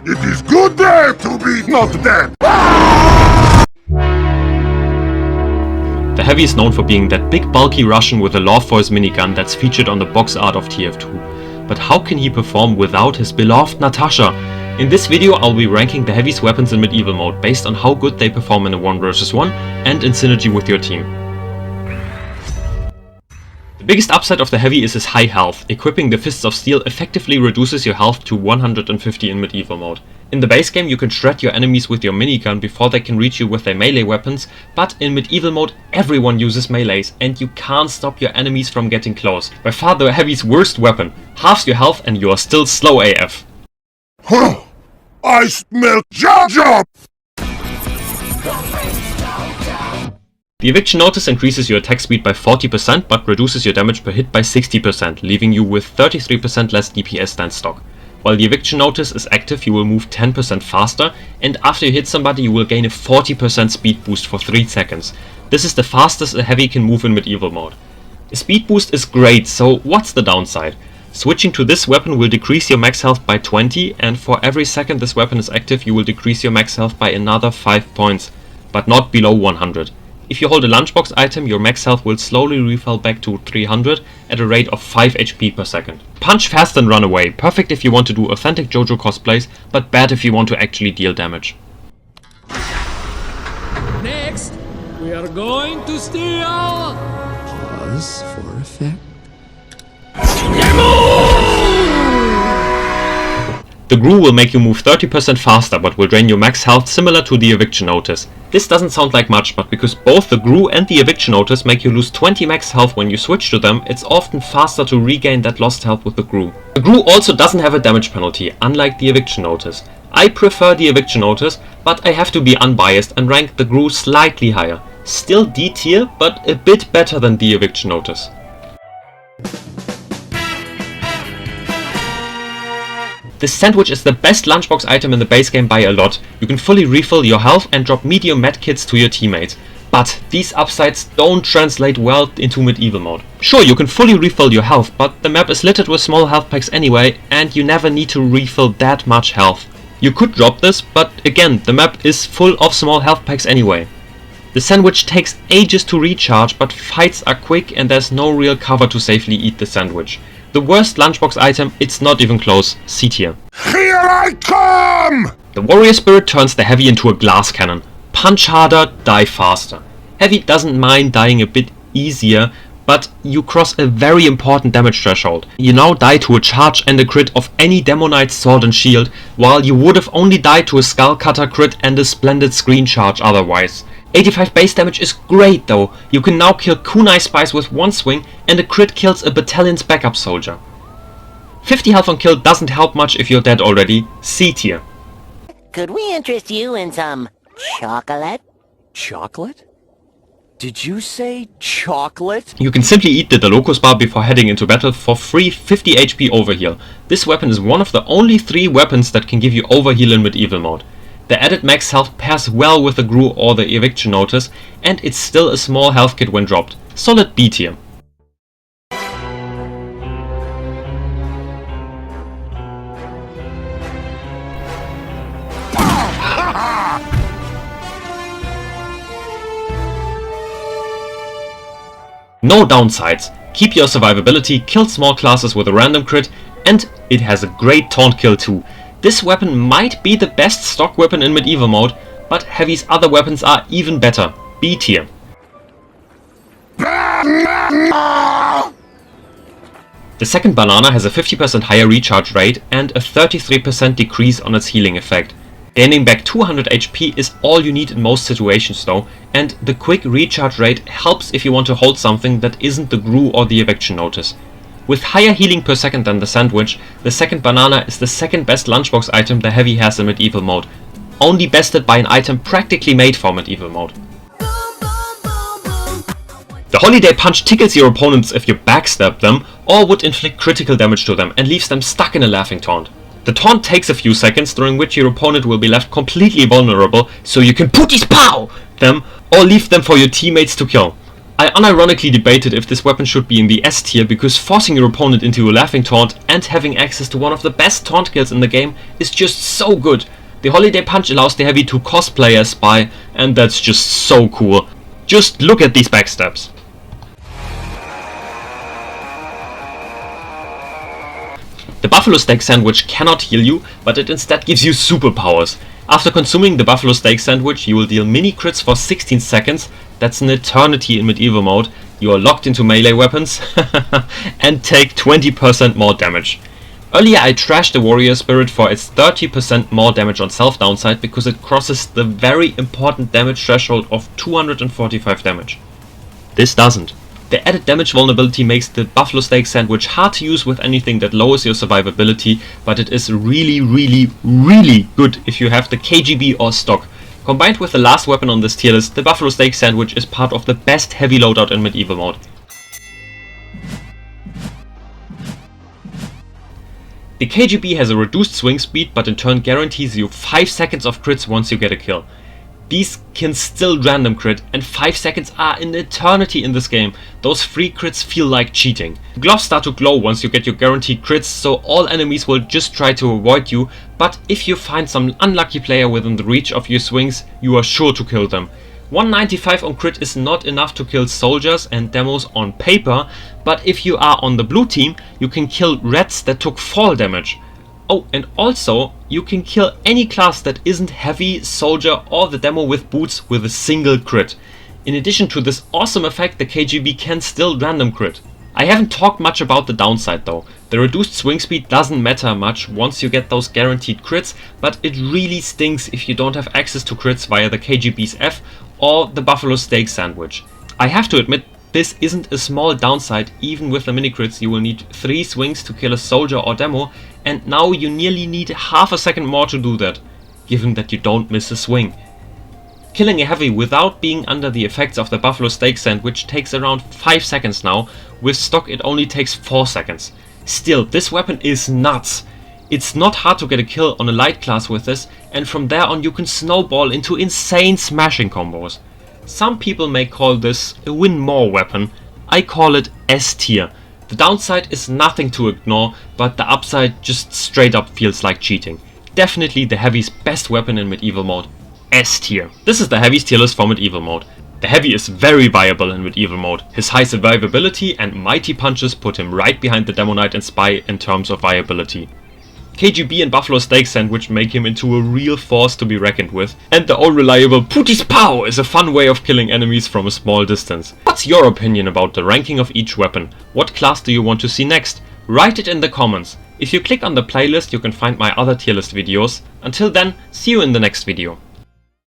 It is good day to be not dead! The Heavy is known for being that big bulky Russian with a love for his minigun that's featured on the box art of TF2. But how can he perform without his beloved Natasha? In this video I'll be ranking the Heavy's weapons in medieval mode based on how good they perform in a 1 vs 1 and in synergy with your team. The biggest upside of the Heavy is his high health. Equipping the Fists of Steel effectively reduces your health to 150 in medieval mode. In the base game you can shred your enemies with your minigun before they can reach you with their melee weapons, but in medieval mode everyone uses melees and you can't stop your enemies from getting close. By far the Heavy's worst weapon, halves your health and you are still slow AF. Huh. I smell job! The Eviction Notice increases your attack speed by 40% but reduces your damage per hit by 60%, leaving you with 33% less DPS than stock. While the Eviction Notice is active you will move 10% faster, and after you hit somebody you will gain a 40% speed boost for 3 seconds. This is the fastest a Heavy can move in medieval mode. A speed boost is great, so what's the downside? Switching to this weapon will decrease your max health by 20, and for every second this weapon is active you will decrease your max health by another 5 points, but not below 100. If you hold a lunchbox item, your max health will slowly refill back to 300 at a rate of 5 HP per second. Punch fast and run away, perfect if you want to do authentic JoJo cosplays, but bad if you want to actually deal damage. Next, we are going to steal... Pause for effect. The Grue will make you move 30% faster but will drain your max health similar to the Eviction Notice. This doesn't sound like much, but because both the Grue and the Eviction Notice make you lose 20 max health when you switch to them, it's often faster to regain that lost health with the Grue. The Grue also doesn't have a damage penalty, unlike the Eviction Notice. I prefer the Eviction Notice, but I have to be unbiased and rank the Grue slightly higher. Still D tier, but a bit better than the Eviction Notice. This sandwich is the best lunchbox item in the base game by a lot. You can fully refill your health and drop medium medkits to your teammates. But these upsides don't translate well into medieval mode. Sure, you can fully refill your health, but the map is littered with small health packs anyway, and you never need to refill that much health. You could drop this, but again, the map is full of small health packs anyway. The sandwich takes ages to recharge, but fights are quick and there's no real cover to safely eat the sandwich. The worst lunchbox item, it's not even close, C tier. Here I come! The Warrior Spirit turns the Heavy into a glass cannon. Punch harder, die faster. Heavy doesn't mind dying a bit easier, but you cross a very important damage threshold. You now die to a charge and a crit of any Demonite's sword and shield, while you would have only died to a Skull Cutter crit and a splendid screen charge otherwise. 85 base damage is great though. You can now kill kunai spies with one swing and a crit kills a battalion's backup soldier. 50 health on kill doesn't help much if you're dead already, C tier. Could we interest you in some chocolate? Chocolate? Did you say chocolate? You can simply eat the Dalokos bar before heading into battle for free 50 HP overheal. This weapon is one of the only 3 weapons that can give you overheal in medieval mode. The added max health pairs well with the Grue or the Eviction Notice, and it's still a small health kit when dropped. Solid B tier. No downsides. Keep your survivability, kill small classes with a random crit, and it has a great taunt kill too. This weapon might be the best stock weapon in medieval mode, but Heavy's other weapons are even better, B tier. The second banana has a 50% higher recharge rate and a 33% decrease on its healing effect. Gaining back 200 HP is all you need in most situations though, and the quick recharge rate helps if you want to hold something that isn't the Grue or the Eviction Notice. With higher healing per second than the sandwich, the second banana is the second best lunchbox item the Heavy has in medieval mode, only bested by an item practically made for medieval mode. The Holiday Punch tickles your opponents if you backstab them, or would inflict critical damage to them and leaves them stuck in a laughing taunt. The taunt takes a few seconds, during which your opponent will be left completely vulnerable, so you can putties pow them or leave them for your teammates to kill. I unironically debated if this weapon should be in the S tier because forcing your opponent into a laughing taunt and having access to one of the best taunt kills in the game is just so good. The Holiday Punch allows the heavy to cosplay as Spy, and that's just so cool. Just look at these backstabs. The Buffalo Steak Sandwich cannot heal you, but it instead gives you superpowers. After consuming the Buffalo Steak Sandwich, you will deal mini crits for 16 seconds, that's an eternity in medieval mode, you are locked into melee weapons, and take 20% more damage. Earlier I trashed the Warrior Spirit for its 30% more damage on self downside because it crosses the very important damage threshold of 245 damage. This doesn't. The added damage vulnerability makes the Buffalo Steak Sandwich hard to use with anything that lowers your survivability, but it is really good if you have the KGB or stock. Combined with the last weapon on this tier list, the Buffalo Steak Sandwich is part of the best heavy loadout in medieval mode. The KGB has a reduced swing speed, but in turn guarantees you 5 seconds of crits once you get a kill. These can still random crit, and 5 seconds are an eternity in this game. Those free crits feel like cheating. Gloves start to glow once you get your guaranteed crits, so all enemies will just try to avoid you, but if you find some unlucky player within the reach of your swings, you are sure to kill them. 195 on crit is not enough to kill soldiers and demos on paper, but if you are on the blue team, you can kill reds that took fall damage. Oh, and also, you can kill any class that isn't heavy, soldier or the demo with boots with a single crit. In addition to this awesome effect, the KGB can still random crit. I haven't talked much about the downside though. The reduced swing speed doesn't matter much once you get those guaranteed crits, but it really stinks if you don't have access to crits via the KGB's F or the Buffalo Steak Sandwich. I have to admit, this isn't a small downside. Even with the mini crits you will need 3 swings to kill a soldier or demo, and now you nearly need half a second more to do that, given that you don't miss a swing. Killing a heavy without being under the effects of the Buffalo Steak Sandwich takes around 5 seconds now, with stock it only takes 4 seconds. Still, this weapon is nuts. It's not hard to get a kill on a light class with this, and from there on you can snowball into insane smashing combos. Some people may call this a win more weapon, I call it S tier. The downside is nothing to ignore, but the upside just straight up feels like cheating. Definitely the heavy's best weapon in medieval mode, S tier. This is the heavy's tier list for medieval mode. The heavy is very viable in medieval mode. His high survivability and mighty punches put him right behind the Demo Knight and Spy in terms of viability. KGB and Buffalo Steak Sandwich make him into a real force to be reckoned with, and the all-reliable Pooties Pow is a fun way of killing enemies from a small distance. What's your opinion about the ranking of each weapon? What class do you want to see next? Write it in the comments. If you click on the playlist you can find my other tier list videos. Until then, see you in the next video.